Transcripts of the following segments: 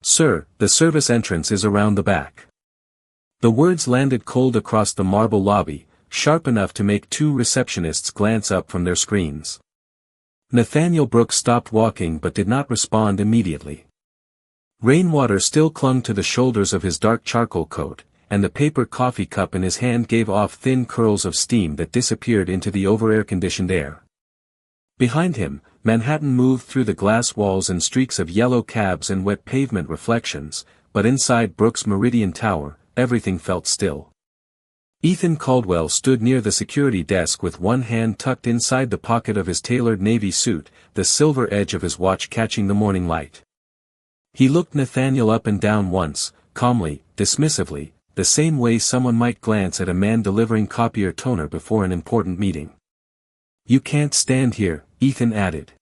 "Sir, the service entrance is around the back." The words landed cold across the marble lobby, sharp enough to make two receptionists glance up from their screens. Nathaniel Brooks stopped walking but did not respond immediately. Rainwater still clung to the shoulders of his dark charcoal coat, and the paper coffee cup in his hand gave off thin curls of steam that disappeared into the over-air-conditioned air. Behind him, Manhattan moved through the glass walls and streaks of yellow cabs and wet pavement reflections, but inside Brooks' Meridian Tower, everything felt still. Ethan Caldwell stood near the security desk with one hand tucked inside the pocket of his tailored navy suit, the silver edge of his watch catching the morning light. He looked Nathaniel up and down once, calmly, dismissively, the same way someone might glance at a man delivering copier toner before an important meeting. "You can't stand here," Ethan added.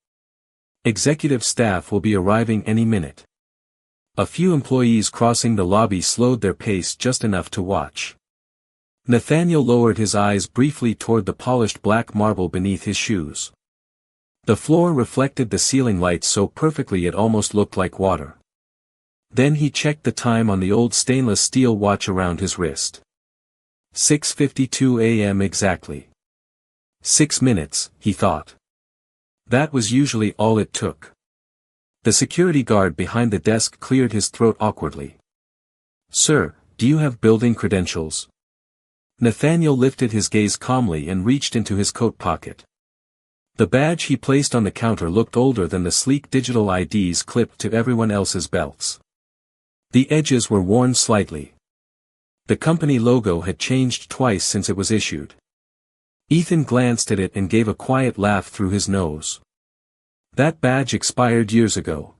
"Executive staff will be arriving any minute." A few employees crossing the lobby slowed their pace just enough to watch. Nathaniel lowered his eyes briefly toward the polished black marble beneath his shoes. The floor reflected the ceiling light so perfectly it almost looked like water. Then he checked the time on the old stainless steel watch around his wrist. 6:52 a.m. exactly. 6 minutes, he thought. That was usually all it took. The security guard behind the desk cleared his throat awkwardly. "Sir, do you have building credentials?" Nathaniel lifted his gaze calmly and reached into his coat pocket. The badge he placed on the counter looked older than the sleek digital IDs clipped to everyone else's belts. The edges were worn slightly. The company logo had changed twice since it was issued. Ethan glanced at it and gave a quiet laugh through his nose. That badge expired years ago.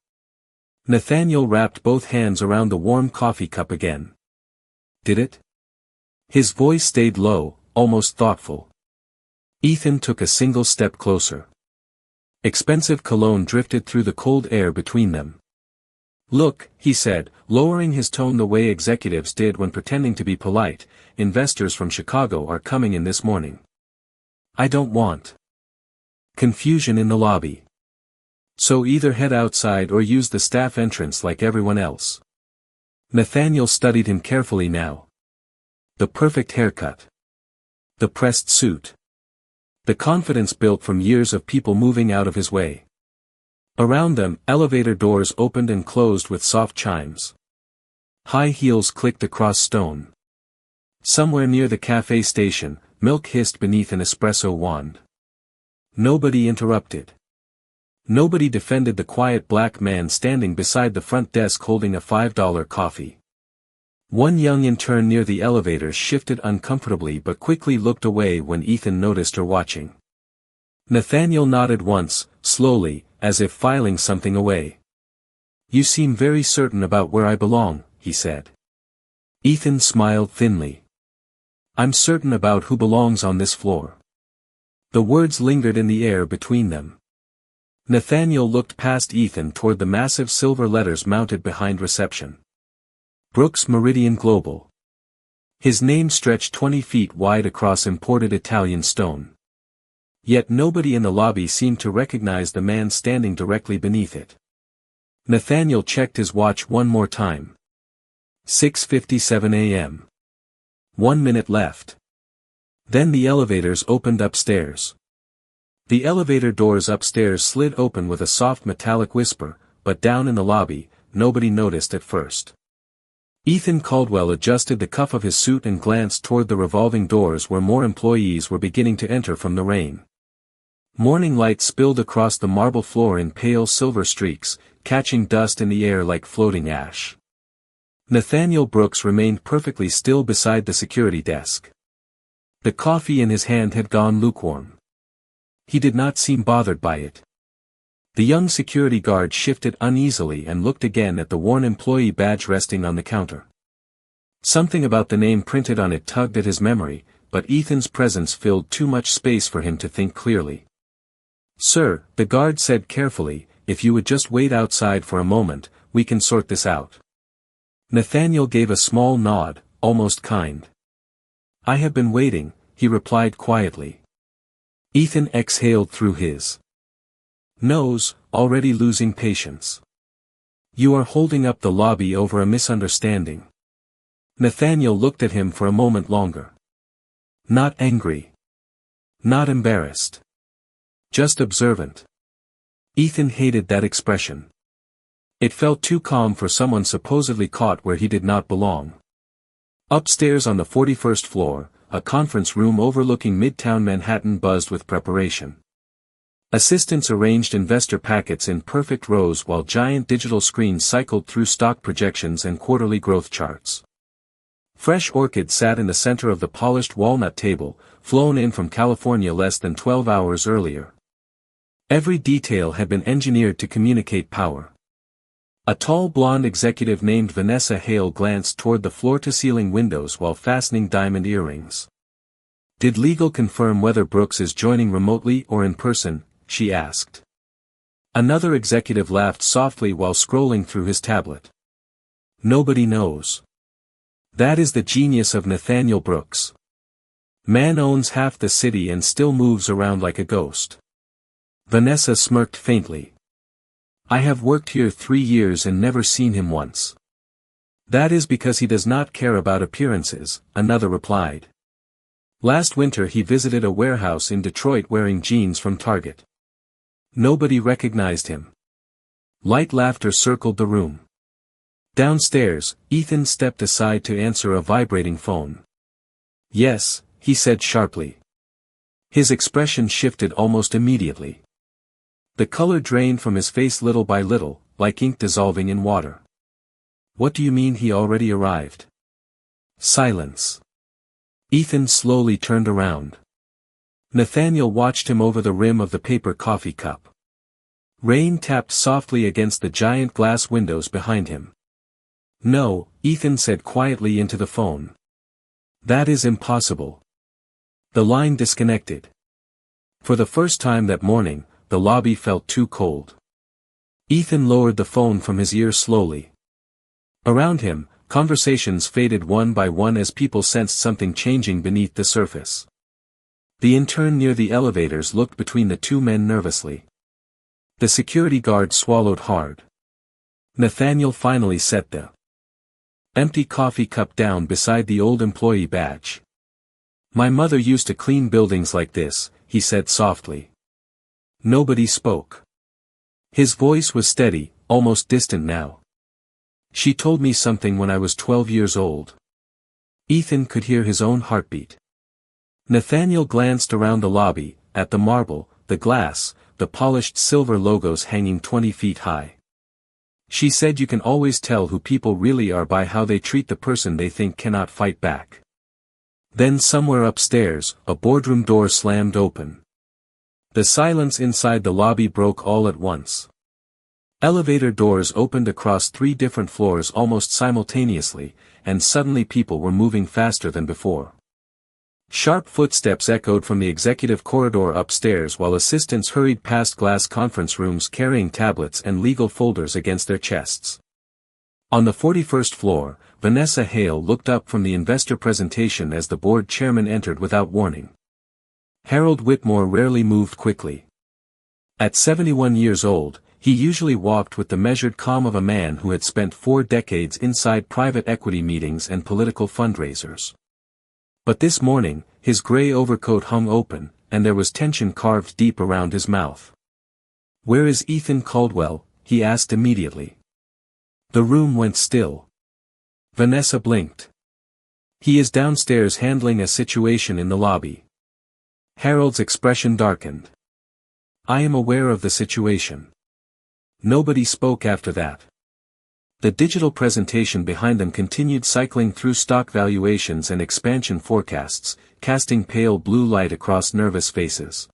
Nathaniel wrapped both hands around the warm coffee cup again. "Did it?" His voice stayed low, almost thoughtful. Ethan took a single step closer. Expensive cologne drifted through the cold air between them. "Look," he said, lowering his tone the way executives did when pretending to be polite, "investors from Chicago are coming in this morning. I don't want confusion in the lobby. So either head outside or use the staff entrance like everyone else." Nathaniel studied him carefully now. The perfect haircut. The pressed suit. The confidence built from years of people moving out of his way. Around them, elevator doors opened and closed with soft chimes. High heels clicked across stone. Somewhere near the cafe station, milk hissed beneath an espresso wand. Nobody interrupted. Nobody defended the quiet black man standing beside the front desk holding a $5 coffee. One young intern near the elevators shifted uncomfortably but quickly looked away when Ethan noticed her watching. Nathaniel nodded once, slowly, as if filing something away. "You seem very certain about where I belong," he said. Ethan smiled thinly. "I'm certain about who belongs on this floor." The words lingered in the air between them. Nathaniel looked past Ethan toward the massive silver letters mounted behind reception. Brooks Meridian Global. His name stretched 20 feet wide across imported Italian stone. Yet nobody in the lobby seemed to recognize the man standing directly beneath it. Nathaniel checked his watch one more time. 6:57 a.m. 1 minute left. Then the elevators opened upstairs. The elevator doors upstairs slid open with a soft metallic whisper, but down in the lobby, nobody noticed at first. Ethan Caldwell adjusted the cuff of his suit and glanced toward the revolving doors where more employees were beginning to enter from the rain. Morning light spilled across the marble floor in pale silver streaks, catching dust in the air like floating ash. Nathaniel Brooks remained perfectly still beside the security desk. The coffee in his hand had gone lukewarm. He did not seem bothered by it. The young security guard shifted uneasily and looked again at the worn employee badge resting on the counter. Something about the name printed on it tugged at his memory, but Ethan's presence filled too much space for him to think clearly. "Sir," the guard said carefully, "if you would just wait outside for a moment, we can sort this out." Nathaniel gave a small nod, almost kind. "I have been waiting," he replied quietly. Ethan exhaled through his nose, already losing patience. You are holding up the lobby over a misunderstanding. Nathaniel looked at him for a moment longer. Not angry. Not embarrassed. Just observant. Ethan hated that expression. It felt too calm for someone supposedly caught where he did not belong. Upstairs on the 41st floor, a conference room overlooking Midtown Manhattan buzzed with preparation. Assistants arranged investor packets in perfect rows while giant digital screens cycled through stock projections and quarterly growth charts. Fresh orchids sat in the center of the polished walnut table, flown in from California less than 12 hours earlier. Every detail had been engineered to communicate power. A tall blonde executive named Vanessa Hale glanced toward the floor-to-ceiling windows while fastening diamond earrings. Did legal confirm whether Brooks is joining remotely or in person? She asked. Another executive laughed softly while scrolling through his tablet. Nobody knows. That is the genius of Nathaniel Brooks. Man owns half the city and still moves around like a ghost. Vanessa smirked faintly. I have worked here 3 years and never seen him once. That is because he does not care about appearances, another replied. Last winter he visited a warehouse in Detroit wearing jeans from Target. Nobody recognized him. Light laughter circled the room. Downstairs, Ethan stepped aside to answer a vibrating phone. Yes, he said sharply. His expression shifted almost immediately. The color drained from his face little by little, like ink dissolving in water. What do you mean he already arrived? Silence. Ethan slowly turned around. Nathaniel watched him over the rim of the paper coffee cup. Rain tapped softly against the giant glass windows behind him. No, Ethan said quietly into the phone. That is impossible. The line disconnected. For the first time that morning, the lobby felt too cold. Ethan lowered the phone from his ear slowly. Around him, conversations faded one by one as people sensed something changing beneath the surface. The intern near the elevators looked between the two men nervously. The security guard swallowed hard. Nathaniel finally set the empty coffee cup down beside the old employee badge. My mother used to clean buildings like this, he said softly. Nobody spoke. His voice was steady, almost distant now. She told me something when I was 12 years old. Ethan could hear his own heartbeat. Nathaniel glanced around the lobby, at the marble, the glass, the polished silver logos hanging 20 feet high. She said you can always tell who people really are by how they treat the person they think cannot fight back. Then somewhere upstairs, a boardroom door slammed open. The silence inside the lobby broke all at once. Elevator doors opened across 3 different floors almost simultaneously, and suddenly people were moving faster than before. Sharp footsteps echoed from the executive corridor upstairs while assistants hurried past glass conference rooms carrying tablets and legal folders against their chests. On the 41st floor, Vanessa Hale looked up from the investor presentation as the board chairman entered without warning. Harold Whitmore rarely moved quickly. At 71 years old, he usually walked with the measured calm of a man who had spent 4 decades inside private equity meetings and political fundraisers. But this morning, his gray overcoat hung open, and there was tension carved deep around his mouth. Where is Ethan Caldwell? He asked immediately. The room went still. Vanessa blinked. He is downstairs handling a situation in the lobby. Harold's expression darkened. I am aware of the situation. Nobody spoke after that. The digital presentation behind them continued cycling through stock valuations and expansion forecasts, casting pale blue light across nervous faces.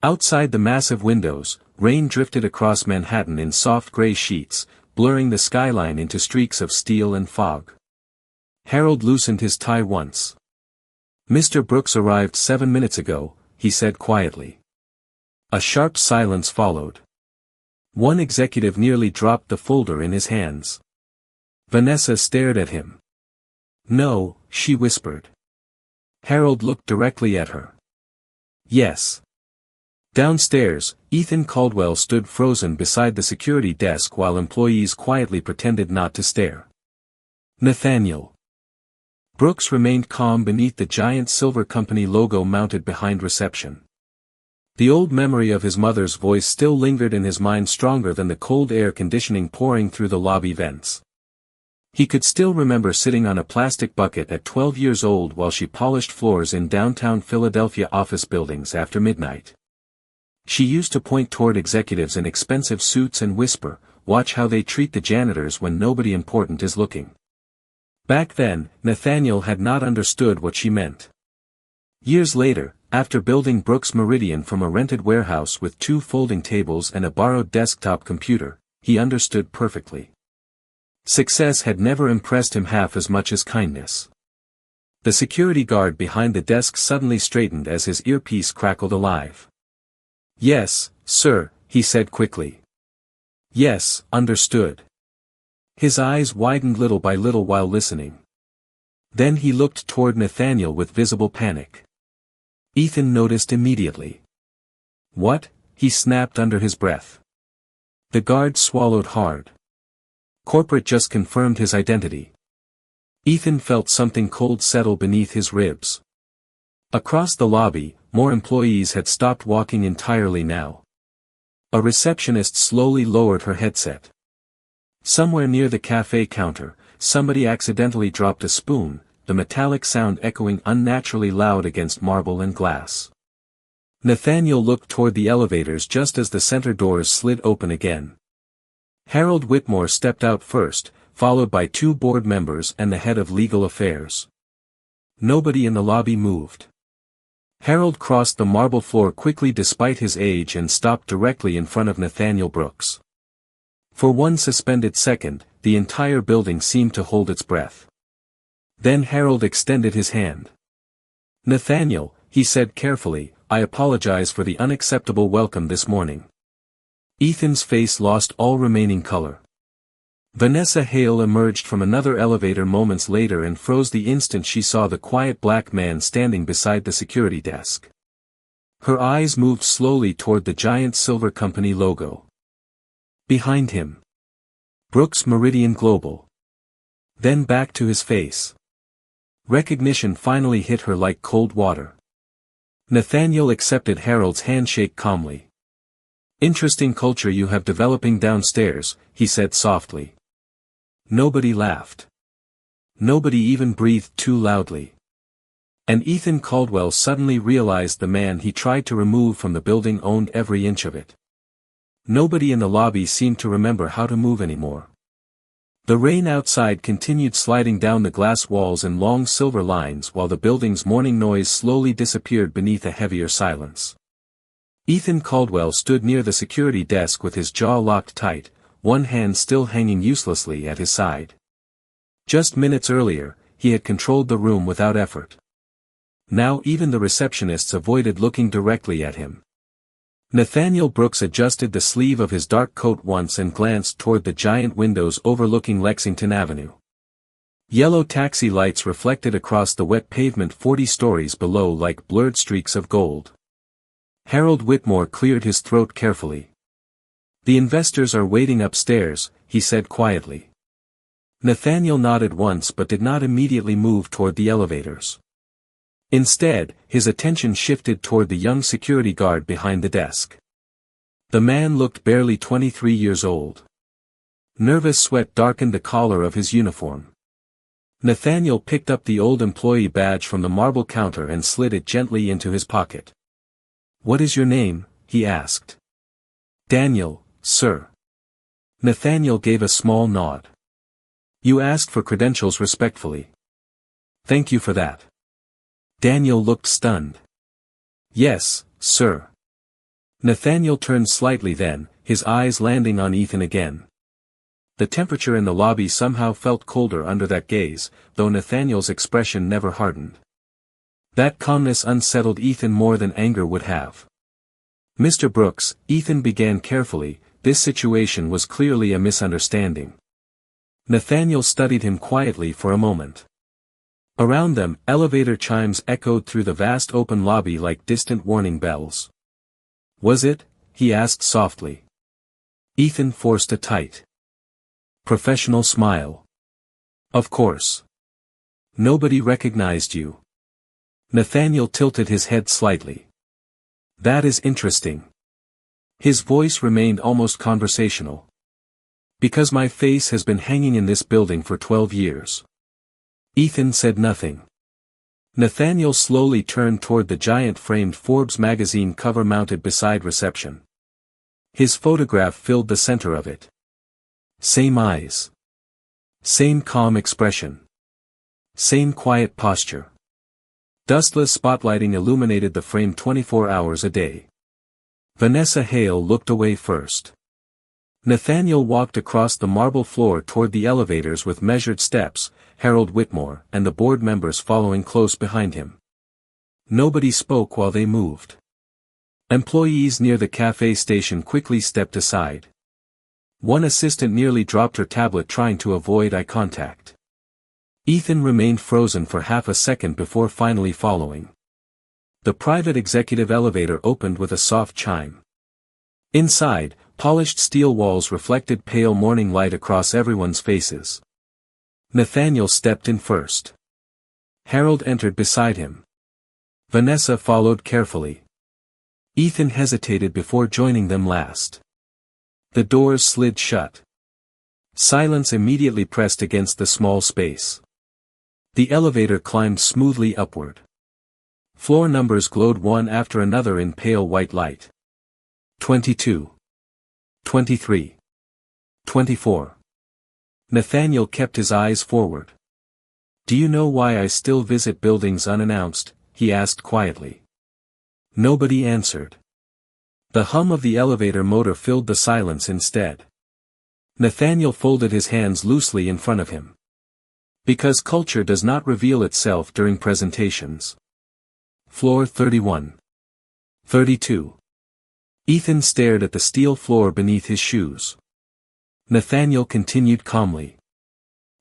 Outside the massive windows, rain drifted across Manhattan in soft gray sheets, blurring the skyline into streaks of steel and fog. Harold loosened his tie once. Mr. Brooks arrived 7 minutes ago, he said quietly. A sharp silence followed. One executive nearly dropped the folder in his hands. Vanessa stared at him. No, she whispered. Harold looked directly at her. Yes. Downstairs, Ethan Caldwell stood frozen beside the security desk while employees quietly pretended not to stare. Nathaniel Brooks remained calm beneath the giant silver company logo mounted behind reception. The old memory of his mother's voice still lingered in his mind, stronger than the cold air conditioning pouring through the lobby vents. He could still remember sitting on a plastic bucket at 12 years old while she polished floors in downtown Philadelphia office buildings after midnight. She used to point toward executives in expensive suits and whisper, "Watch how they treat the janitors when nobody important is looking." Back then, Nathaniel had not understood what she meant. Years later, after building Brooks Meridian from a rented warehouse with 2 folding tables and a borrowed desktop computer, he understood perfectly. Success had never impressed him half as much as kindness. The security guard behind the desk suddenly straightened as his earpiece crackled alive. "Yes, sir," he said quickly. "Yes, understood." His eyes widened little by little while listening. Then he looked toward Nathaniel with visible panic. Ethan noticed immediately. "What?" he snapped under his breath. The guard swallowed hard. Corporate just confirmed his identity. Ethan felt something cold settle beneath his ribs. Across the lobby, more employees had stopped walking entirely now. A receptionist slowly lowered her headset. Somewhere near the cafe counter, somebody accidentally dropped a spoon, the metallic sound echoing unnaturally loud against marble and glass. Nathaniel looked toward the elevators just as the center doors slid open again. Harold Whitmore stepped out first, followed by 2 board members and the head of legal affairs. Nobody in the lobby moved. Harold crossed the marble floor quickly despite his age and stopped directly in front of Nathaniel Brooks. For one suspended second, the entire building seemed to hold its breath. Then Harold extended his hand. "Nathaniel," he said carefully, "I apologize for the unacceptable welcome this morning." Ethan's face lost all remaining color. Vanessa Hale emerged from another elevator moments later and froze the instant she saw the quiet black man standing beside the security desk. Her eyes moved slowly toward the giant silver company logo. Behind him, Brooks Meridian Global. Then back to his face. Recognition finally hit her like cold water. Nathaniel accepted Harold's handshake calmly. "Interesting culture you have developing downstairs," he said softly. Nobody laughed. Nobody even breathed too loudly. And Ethan Caldwell suddenly realized the man he tried to remove from the building owned every inch of it. Nobody in the lobby seemed to remember how to move anymore. The rain outside continued sliding down the glass walls in long silver lines while the building's morning noise slowly disappeared beneath a heavier silence. Ethan Caldwell stood near the security desk with his jaw locked tight, one hand still hanging uselessly at his side. Just minutes earlier, he had controlled the room without effort. Now even the receptionists avoided looking directly at him. Nathaniel Brooks adjusted the sleeve of his dark coat once and glanced toward the giant windows overlooking Lexington Avenue. Yellow taxi lights reflected across the wet pavement 40 stories below like blurred streaks of gold. Harold Whitmore cleared his throat carefully. "The investors are waiting upstairs," he said quietly. Nathaniel nodded once but did not immediately move toward the elevators. Instead, his attention shifted toward the young security guard behind the desk. The man looked barely 23 years old. Nervous sweat darkened the collar of his uniform. Nathaniel picked up the old employee badge from the marble counter and slid it gently into his pocket. "What is your name?" he asked. "Daniel, sir." Nathaniel gave a small nod. "You asked for credentials respectfully. Thank you for that." Daniel looked stunned. "Yes, sir." Nathaniel turned slightly then, his eyes landing on Ethan again. The temperature in the lobby somehow felt colder under that gaze, though Nathaniel's expression never hardened. That calmness unsettled Ethan more than anger would have. "Mr. Brooks," Ethan began carefully, "this situation was clearly a misunderstanding." Nathaniel studied him quietly for a moment. Around them, elevator chimes echoed through the vast open lobby like distant warning bells. Was it? He asked softly. Ethan forced a tight, professional smile. Of course. Nobody recognized you. Nathaniel tilted his head slightly. That is interesting. His voice remained almost conversational. Because my face has been hanging in this building for 12 years. Ethan said nothing. Nathaniel slowly turned toward the giant framed Forbes magazine cover mounted beside reception. His photograph filled the center of it. Same eyes. Same calm expression. Same quiet posture. Dustless spotlighting illuminated the frame 24 hours a day. Vanessa Hale looked away first. Nathaniel walked across the marble floor toward the elevators with measured steps, Harold Whitmore and the board members following close behind him. Nobody spoke while they moved. Employees near the cafe station quickly stepped aside. One assistant nearly dropped her tablet trying to avoid eye contact. Ethan remained frozen for half a second before finally following. The private executive elevator opened with a soft chime. Inside, polished steel walls reflected pale morning light across everyone's faces. Nathaniel stepped in first. Harold entered beside him. Vanessa followed carefully. Ethan hesitated before joining them last. The doors slid shut. Silence immediately pressed against the small space. The elevator climbed smoothly upward. Floor numbers glowed one after another in pale white light. 22. 23. 24. Nathaniel kept his eyes forward. Do you know why I still visit buildings unannounced? He asked quietly. Nobody answered. The hum of the elevator motor filled the silence instead. Nathaniel folded his hands loosely in front of him. Because culture does not reveal itself during presentations. Floor 31. 32. Ethan stared at the steel floor beneath his shoes. Nathaniel continued calmly.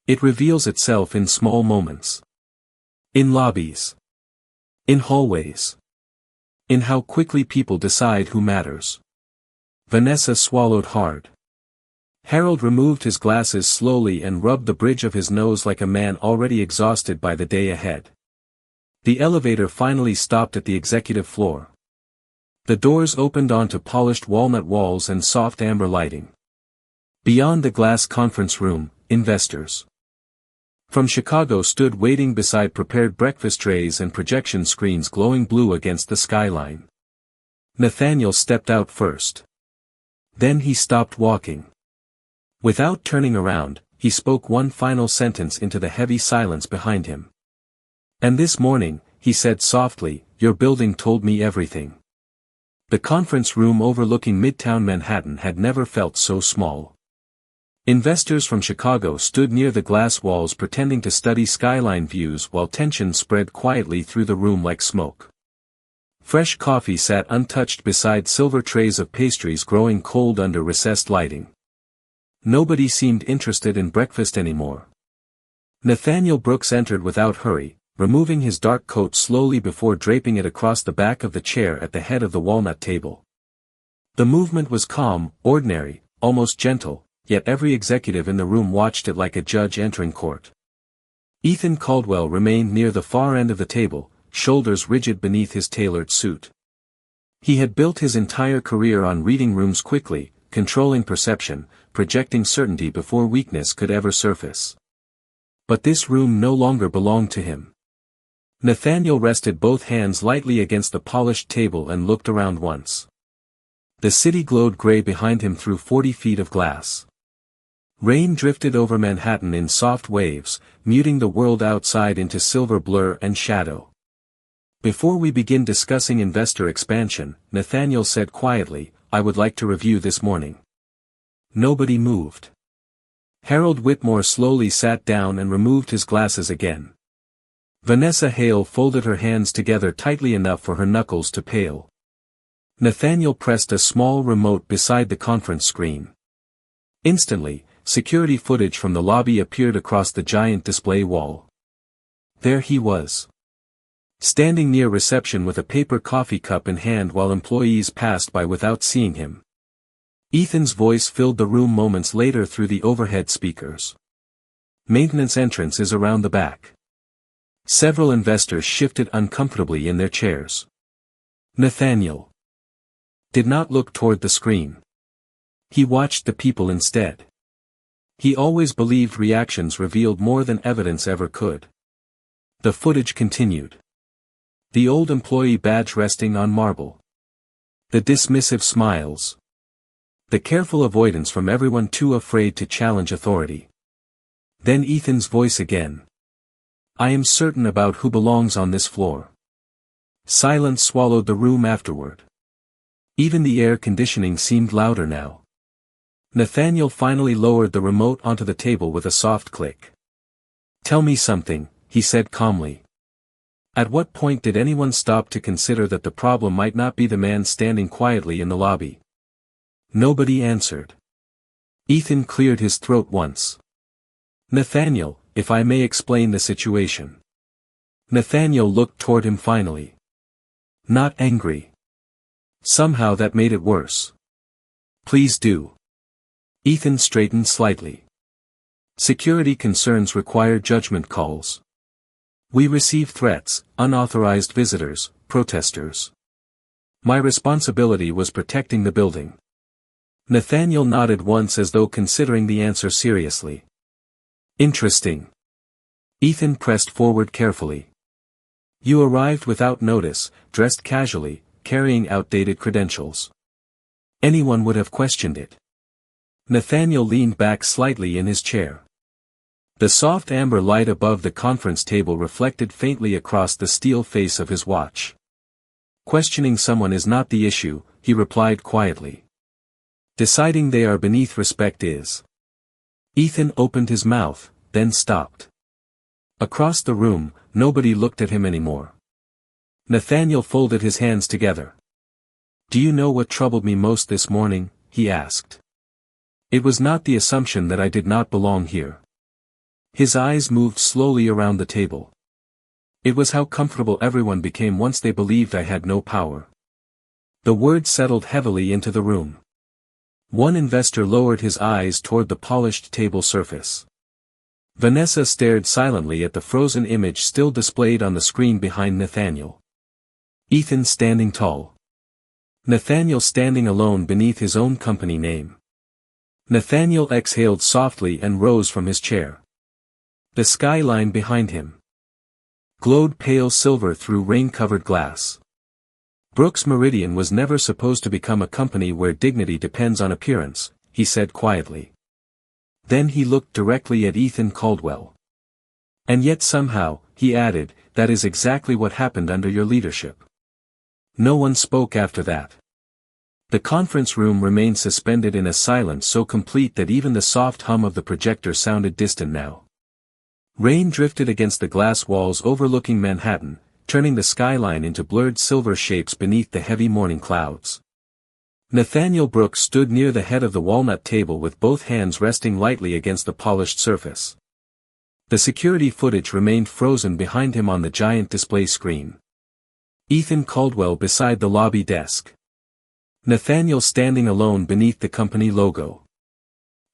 It reveals itself in small moments. In lobbies. In hallways. In how quickly people decide who matters. Vanessa swallowed hard. Harold removed his glasses slowly and rubbed the bridge of his nose like a man already exhausted by the day ahead. The elevator finally stopped at the executive floor. The doors opened onto polished walnut walls and soft amber lighting. Beyond the glass conference room, investors from Chicago stood waiting beside prepared breakfast trays and projection screens glowing blue against the skyline. Nathaniel stepped out first. Then he stopped walking. Without turning around, he spoke one final sentence into the heavy silence behind him. And this morning, he said softly, your building told me everything. The conference room overlooking Midtown Manhattan had never felt so small. Investors from Chicago stood near the glass walls pretending to study skyline views while tension spread quietly through the room like smoke. Fresh coffee sat untouched beside silver trays of pastries growing cold under recessed lighting. Nobody seemed interested in breakfast anymore. Nathaniel Brooks entered without hurry, removing his dark coat slowly before draping it across the back of the chair at the head of the walnut table. The movement was calm, ordinary, almost gentle, yet every executive in the room watched it like a judge entering court. Ethan Caldwell remained near the far end of the table, shoulders rigid beneath his tailored suit. He had built his entire career on reading rooms quickly, controlling perception, projecting certainty before weakness could ever surface. But this room no longer belonged to him. Nathaniel rested both hands lightly against the polished table and looked around once. The city glowed gray behind him through 40 feet of glass. Rain drifted over Manhattan in soft waves, muting the world outside into silver blur and shadow. Before we begin discussing investor expansion, Nathaniel said quietly, I would like to review this morning. Nobody moved. Harold Whitmore slowly sat down and removed his glasses again. Vanessa Hale folded her hands together tightly enough for her knuckles to pale. Nathaniel pressed a small remote beside the conference screen. Instantly, security footage from the lobby appeared across the giant display wall. There he was. Standing near reception with a paper coffee cup in hand while employees passed by without seeing him. Ethan's voice filled the room moments later through the overhead speakers. Maintenance entrance is around the back. Several investors shifted uncomfortably in their chairs. Nathaniel did not look toward the screen. He watched the people instead. He always believed reactions revealed more than evidence ever could. The footage continued. The old employee badge resting on marble. The dismissive smiles. The careful avoidance from everyone too afraid to challenge authority. Then Ethan's voice again. I am certain about who belongs on this floor. Silence swallowed the room afterward. Even the air conditioning seemed louder now. Nathaniel finally lowered the remote onto the table with a soft click. Tell me something, he said calmly. At what point did anyone stop to consider that the problem might not be the man standing quietly in the lobby? Nobody answered. Ethan cleared his throat once. Nathaniel, if I may explain the situation. Nathaniel looked toward him finally. Not angry. Somehow that made it worse. Please do. Ethan straightened slightly. Security concerns require judgment calls. We receive threats, unauthorized visitors, protesters. My responsibility was protecting the building. Nathaniel nodded once as though considering the answer seriously. Interesting. Ethan pressed forward carefully. You arrived without notice, dressed casually, carrying outdated credentials. Anyone would have questioned it. Nathaniel leaned back slightly in his chair. The soft amber light above the conference table reflected faintly across the steel face of his watch. Questioning someone is not the issue, he replied quietly. Deciding they are beneath respect is. Ethan opened his mouth, then stopped. Across the room, nobody looked at him anymore. Nathaniel folded his hands together. Do you know what troubled me most this morning? He asked. It was not the assumption that I did not belong here. His eyes moved slowly around the table. It was how comfortable everyone became once they believed I had no power. The words settled heavily into the room. One investor lowered his eyes toward the polished table surface. Vanessa stared silently at the frozen image still displayed on the screen behind Nathaniel. Ethan standing tall. Nathaniel standing alone beneath his own company name. Nathaniel exhaled softly and rose from his chair. The skyline behind him glowed pale silver through rain-covered glass. Brooks Meridian was never supposed to become a company where dignity depends on appearance, he said quietly. Then he looked directly at Ethan Caldwell. And yet somehow, he added, that is exactly what happened under your leadership. No one spoke after that. The conference room remained suspended in a silence so complete that even the soft hum of the projector sounded distant now. Rain drifted against the glass walls overlooking Manhattan, turning the skyline into blurred silver shapes beneath the heavy morning clouds. Nathaniel Brooks stood near the head of the walnut table with both hands resting lightly against the polished surface. The security footage remained frozen behind him on the giant display screen. Ethan Caldwell beside the lobby desk. Nathaniel standing alone beneath the company logo.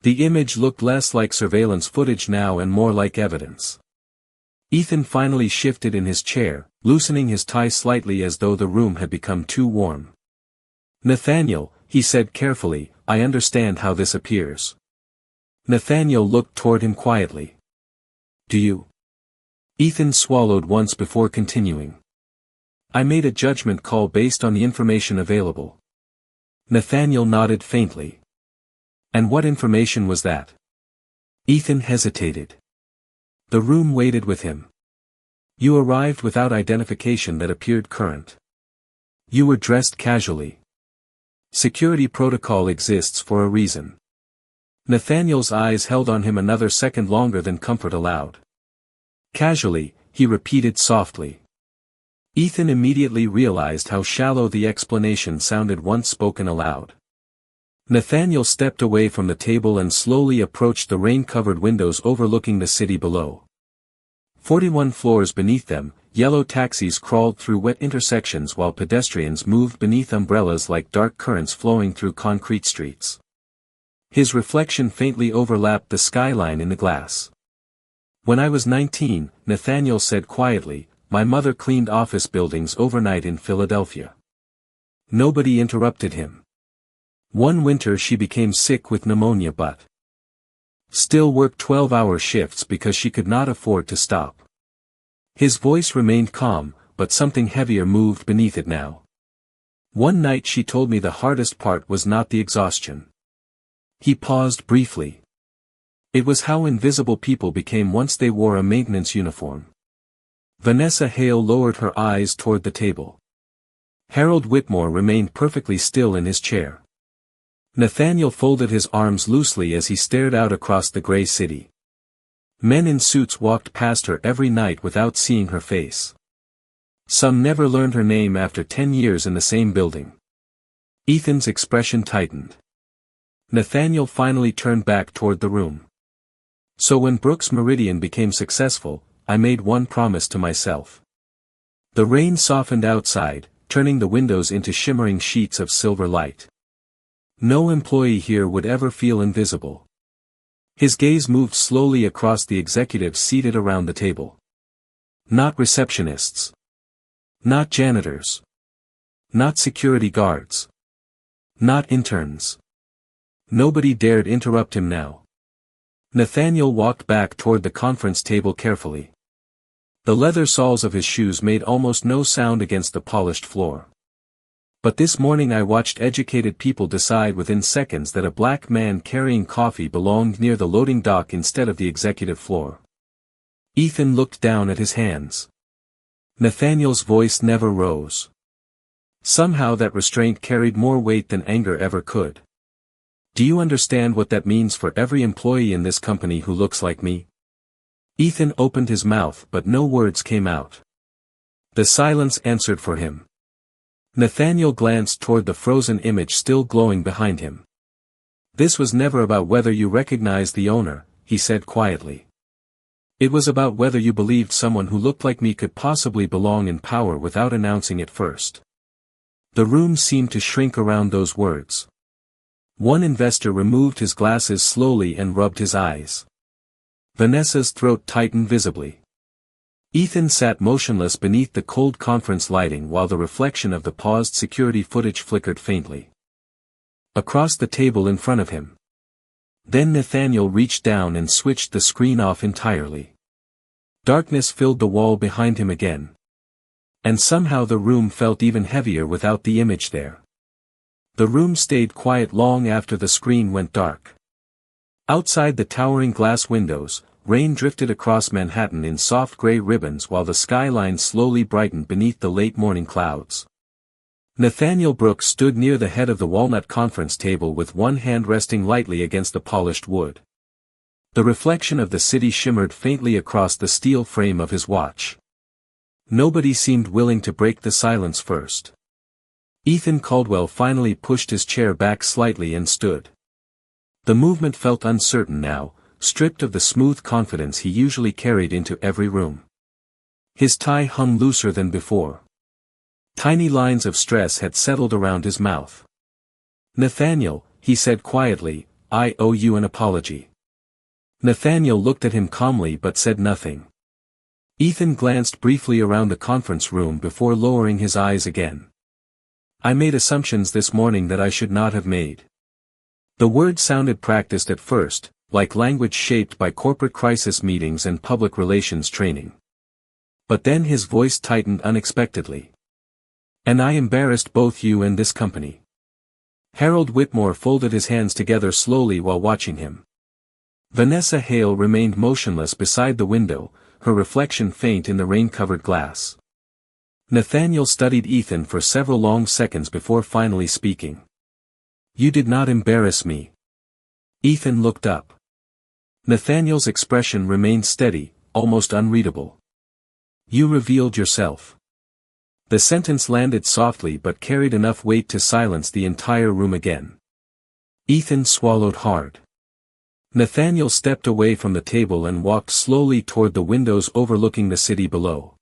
The image looked less like surveillance footage now and more like evidence. Ethan finally shifted in his chair, loosening his tie slightly as though the room had become too warm. Nathaniel, he said carefully, I understand how this appears. Nathaniel looked toward him quietly. Do you? Ethan swallowed once before continuing. I made a judgment call based on the information available. Nathaniel nodded faintly. And what information was that? Ethan hesitated. The room waited with him. You arrived without identification that appeared current. You were dressed casually. Security protocol exists for a reason. Nathaniel's eyes held on him another second longer than comfort allowed. Casually, he repeated softly. Ethan immediately realized how shallow the explanation sounded once spoken aloud. Nathaniel stepped away from the table and slowly approached the rain-covered windows overlooking the city below. 41 floors beneath them, yellow taxis crawled through wet intersections while pedestrians moved beneath umbrellas like dark currents flowing through concrete streets. His reflection faintly overlapped the skyline in the glass. "When I was 19, Nathaniel said quietly, my mother cleaned office buildings overnight in Philadelphia. Nobody interrupted him. One winter she became sick with pneumonia but still worked 12-hour shifts because she could not afford to stop." His voice remained calm, but something heavier moved beneath it now. "One night she told me the hardest part was not the exhaustion." He paused briefly. "It was how invisible people became once they wore a maintenance uniform." Vanessa Hale lowered her eyes toward the table. Harold Whitmore remained perfectly still in his chair. Nathaniel folded his arms loosely as he stared out across the gray city. Men in suits walked past her every night without seeing her face. Some never learned her name after 10 years in the same building. Ethan's expression tightened. Nathaniel finally turned back toward the room. "So when Brooks Meridian became successful, I made one promise to myself." The rain softened outside, turning the windows into shimmering sheets of silver light. "No employee here would ever feel invisible." His gaze moved slowly across the executives seated around the table. Not receptionists. Not janitors. Not security guards. Not interns. Nobody dared interrupt him now. Nathaniel walked back toward the conference table carefully. The leather soles of his shoes made almost no sound against the polished floor. "But this morning I watched educated people decide within seconds that a black man carrying coffee belonged near the loading dock instead of the executive floor." Ethan looked down at his hands. Nathaniel's voice never rose. Somehow that restraint carried more weight than anger ever could. "Do you understand what that means for every employee in this company who looks like me?" Ethan opened his mouth but no words came out. The silence answered for him. Nathaniel glanced toward the frozen image still glowing behind him. "This was never about whether you recognized the owner," he said quietly. "It was about whether you believed someone who looked like me could possibly belong in power without announcing it first." The room seemed to shrink around those words. One investor removed his glasses slowly and rubbed his eyes. Vanessa's throat tightened visibly. Ethan sat motionless beneath the cold conference lighting while the reflection of the paused security footage flickered faintly across the table in front of him. Then Nathaniel reached down and switched the screen off entirely. Darkness filled the wall behind him again. And somehow the room felt even heavier without the image there. The room stayed quiet long after the screen went dark. Outside the towering glass windows, rain drifted across Manhattan in soft gray ribbons while the skyline slowly brightened beneath the late morning clouds. Nathaniel Brooks stood near the head of the walnut conference table with one hand resting lightly against the polished wood. The reflection of the city shimmered faintly across the steel frame of his watch. Nobody seemed willing to break the silence first. Ethan Caldwell finally pushed his chair back slightly and stood. The movement felt uncertain now, stripped of the smooth confidence he usually carried into every room. His tie hung looser than before. Tiny lines of stress had settled around his mouth. "Nathaniel," he said quietly, "I owe you an apology." Nathaniel looked at him calmly but said nothing. Ethan glanced briefly around the conference room before lowering his eyes again. "I made assumptions this morning that I should not have made." The word sounded practiced at first, like language shaped by corporate crisis meetings and public relations training. But then his voice tightened unexpectedly. "And I embarrassed both you and this company." Harold Whitmore folded his hands together slowly while watching him. Vanessa Hale remained motionless beside the window, her reflection faint in the rain-covered glass. Nathaniel studied Ethan for several long seconds before finally speaking. "You did not embarrass me." Ethan looked up. Nathaniel's expression remained steady, almost unreadable. "You revealed yourself." The sentence landed softly but carried enough weight to silence the entire room again. Ethan swallowed hard. Nathaniel stepped away from the table and walked slowly toward the windows overlooking the city below.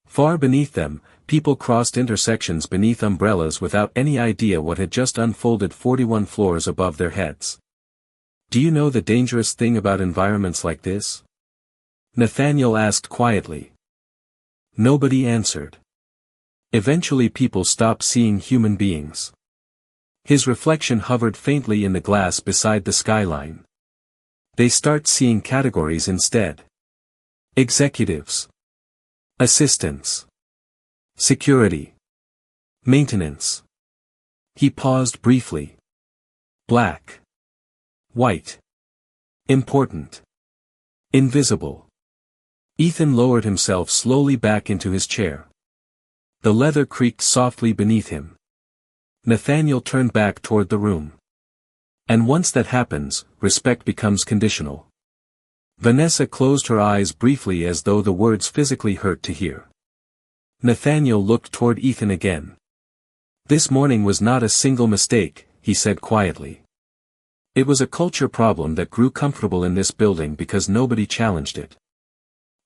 Far beneath them, people crossed intersections beneath umbrellas without any idea what had just unfolded 41 floors above their heads. Do you know the dangerous thing about environments like this? Nathaniel asked quietly. Nobody answered. Eventually people stopped seeing human beings. His reflection hovered faintly in the glass beside the skyline. They start seeing categories instead. Executives. Assistants. Security. Maintenance. He paused briefly. Black. White. Important. Invisible. Ethan lowered himself slowly back into his chair. The leather creaked softly beneath him. Nathaniel turned back toward the room. And once that happens, respect becomes conditional. Vanessa closed her eyes briefly as though the words physically hurt to hear. Nathaniel looked toward Ethan again. This morning was not a single mistake, he said quietly. It was a culture problem that grew comfortable in this building because nobody challenged it.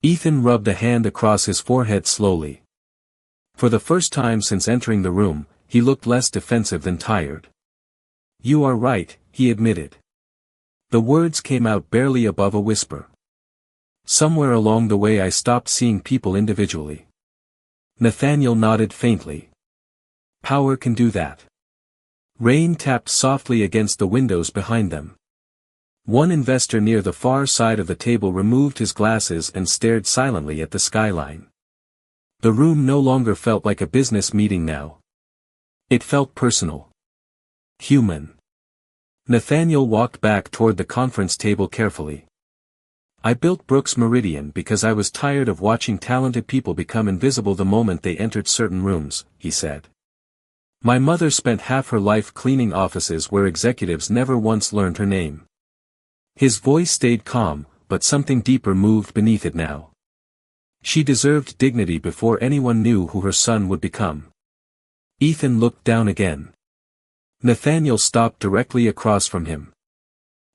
Ethan rubbed a hand across his forehead slowly. For the first time since entering the room, he looked less defensive than tired. You are right, he admitted. The words came out barely above a whisper. Somewhere along the way I stopped seeing people individually. Nathaniel nodded faintly. Power can do that. Rain tapped softly against the windows behind them. One investor near the far side of the table removed his glasses and stared silently at the skyline. The room no longer felt like a business meeting now. It felt personal. Human. Nathaniel walked back toward the conference table carefully. I built Brooks Meridian because I was tired of watching talented people become invisible the moment they entered certain rooms, he said. My mother spent half her life cleaning offices where executives never once learned her name. His voice stayed calm, but something deeper moved beneath it now. She deserved dignity before anyone knew who her son would become. Ethan looked down again. Nathaniel stopped directly across from him.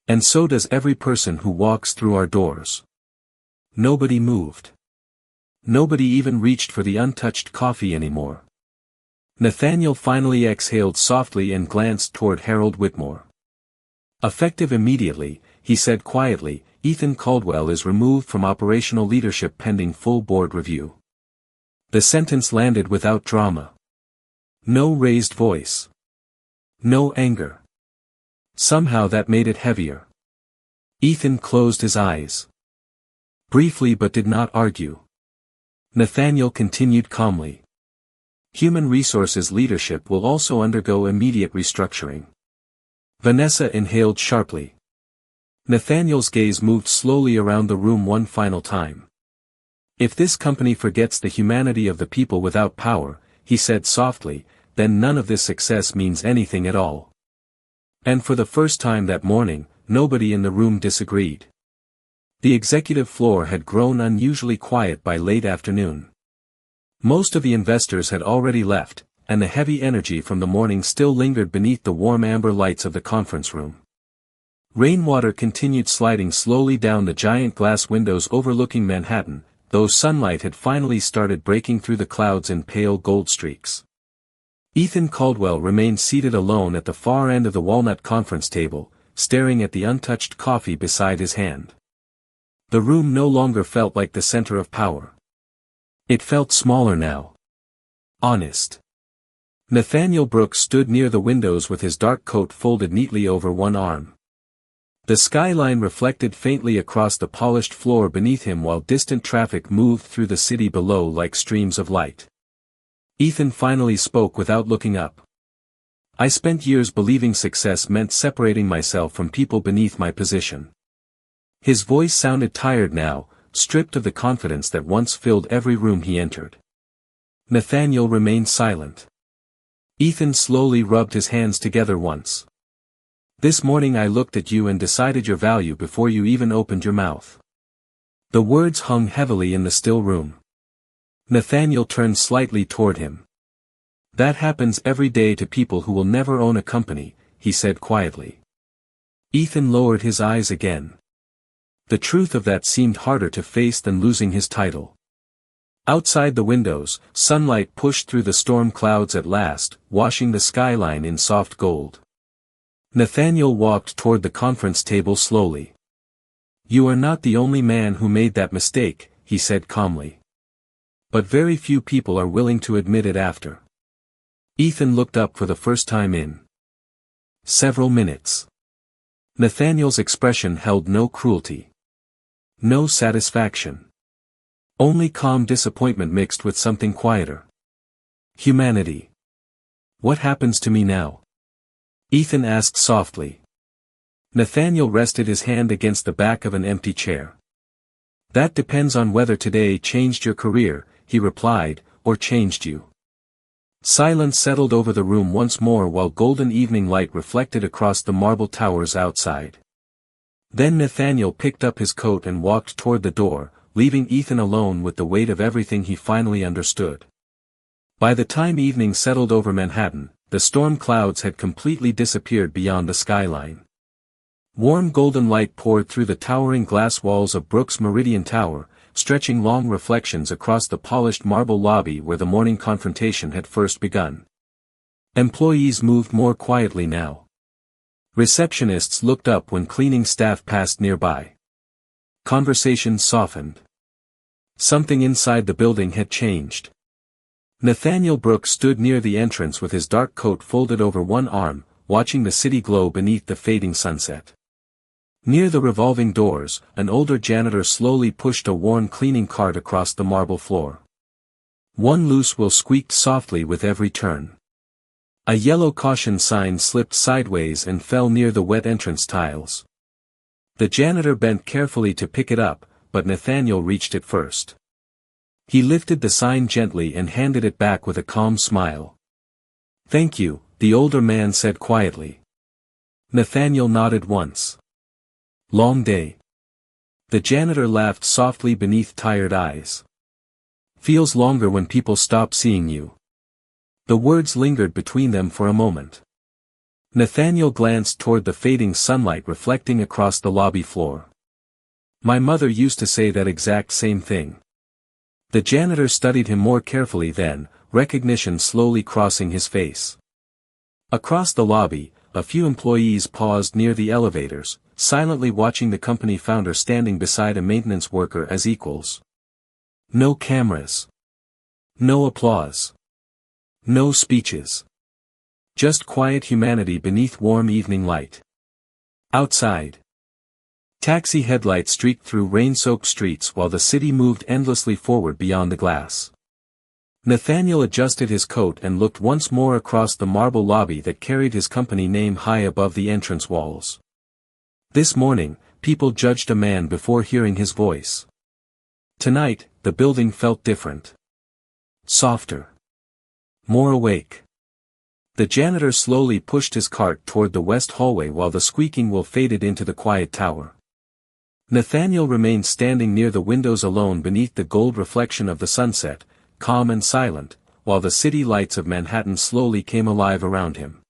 And so does every person who walks through our doors. Nobody moved. Nobody even reached for the untouched coffee anymore. Nathaniel finally exhaled softly and glanced toward Harold Whitmore. Effective immediately, he said quietly, Ethan Caldwell is removed from operational leadership pending full board review. The sentence landed without drama. No raised voice. No anger. Somehow that made it heavier. Ethan closed his eyes. Briefly but did not argue. Nathaniel continued calmly. Human resources leadership will also undergo immediate restructuring. Vanessa inhaled sharply. Nathaniel's gaze moved slowly around the room one final time. If this company forgets the humanity of the people without power, he said softly, then none of this success means anything at all. And for the first time that morning, nobody in the room disagreed. The executive floor had grown unusually quiet by late afternoon. Most of the investors had already left, and the heavy energy from the morning still lingered beneath the warm amber lights of the conference room. Rainwater continued sliding slowly down the giant glass windows overlooking Manhattan, though sunlight had finally started breaking through the clouds in pale gold streaks. Ethan Caldwell remained seated alone at the far end of the walnut conference table, staring at the untouched coffee beside his hand. The room no longer felt like the center of power. It felt smaller now. Honest. Nathaniel Brooks stood near the windows with his dark coat folded neatly over one arm. The skyline reflected faintly across the polished floor beneath him while distant traffic moved through the city below like streams of light. Ethan finally spoke without looking up. I spent years believing success meant separating myself from people beneath my position. His voice sounded tired now, stripped of the confidence that once filled every room he entered. Nathaniel remained silent. Ethan slowly rubbed his hands together once. This morning I looked at you and decided your value before you even opened your mouth. The words hung heavily in the still room. Nathaniel turned slightly toward him. That happens every day to people who will never own a company, he said quietly. Ethan lowered his eyes again. The truth of that seemed harder to face than losing his title. Outside the windows, sunlight pushed through the storm clouds at last, washing the skyline in soft gold. Nathaniel walked toward the conference table slowly. "You are not the only man who made that mistake," he said calmly. "But very few people are willing to admit it after." Ethan looked up for the first time in several minutes. Nathaniel's expression held no cruelty. No satisfaction. Only calm disappointment mixed with something quieter. Humanity. "What happens to me now?" Ethan asked softly. Nathaniel rested his hand against the back of an empty chair. "That depends on whether today changed your career," he replied, "or changed you." Silence settled over the room once more while golden evening light reflected across the marble towers outside. Then Nathaniel picked up his coat and walked toward the door, leaving Ethan alone with the weight of everything he finally understood. By the time evening settled over Manhattan, the storm clouds had completely disappeared beyond the skyline. Warm golden light poured through the towering glass walls of Brooks Meridian Tower, stretching long reflections across the polished marble lobby where the morning confrontation had first begun. Employees moved more quietly now. Receptionists looked up when cleaning staff passed nearby. Conversations softened. Something inside the building had changed. Nathaniel Brooks stood near the entrance with his dark coat folded over one arm, watching the city glow beneath the fading sunset. Near the revolving doors, an older janitor slowly pushed a worn cleaning cart across the marble floor. One loose wheel squeaked softly with every turn. A yellow caution sign slipped sideways and fell near the wet entrance tiles. The janitor bent carefully to pick it up, but Nathaniel reached it first. He lifted the sign gently and handed it back with a calm smile. "Thank you," the older man said quietly. Nathaniel nodded once. "Long day?" The janitor laughed softly beneath tired eyes. "Feels longer when people stop seeing you." The words lingered between them for a moment. Nathaniel glanced toward the fading sunlight reflecting across the lobby floor. "My mother used to say that exact same thing." The janitor studied him more carefully then, recognition slowly crossing his face. Across the lobby, a few employees paused near the elevators, silently watching the company founder standing beside a maintenance worker as equals. No cameras. No applause. No speeches. Just quiet humanity beneath warm evening light. Outside. Taxi headlights streaked through rain-soaked streets while the city moved endlessly forward beyond the glass. Nathaniel adjusted his coat and looked once more across the marble lobby that carried his company name high above the entrance walls. This morning, people judged a man before hearing his voice. Tonight, the building felt different. Softer. More awake. The janitor slowly pushed his cart toward the west hallway while the squeaking wheel faded into the quiet tower. Nathaniel remained standing near the windows alone beneath the gold reflection of the sunset, calm and silent, while the city lights of Manhattan slowly came alive around him.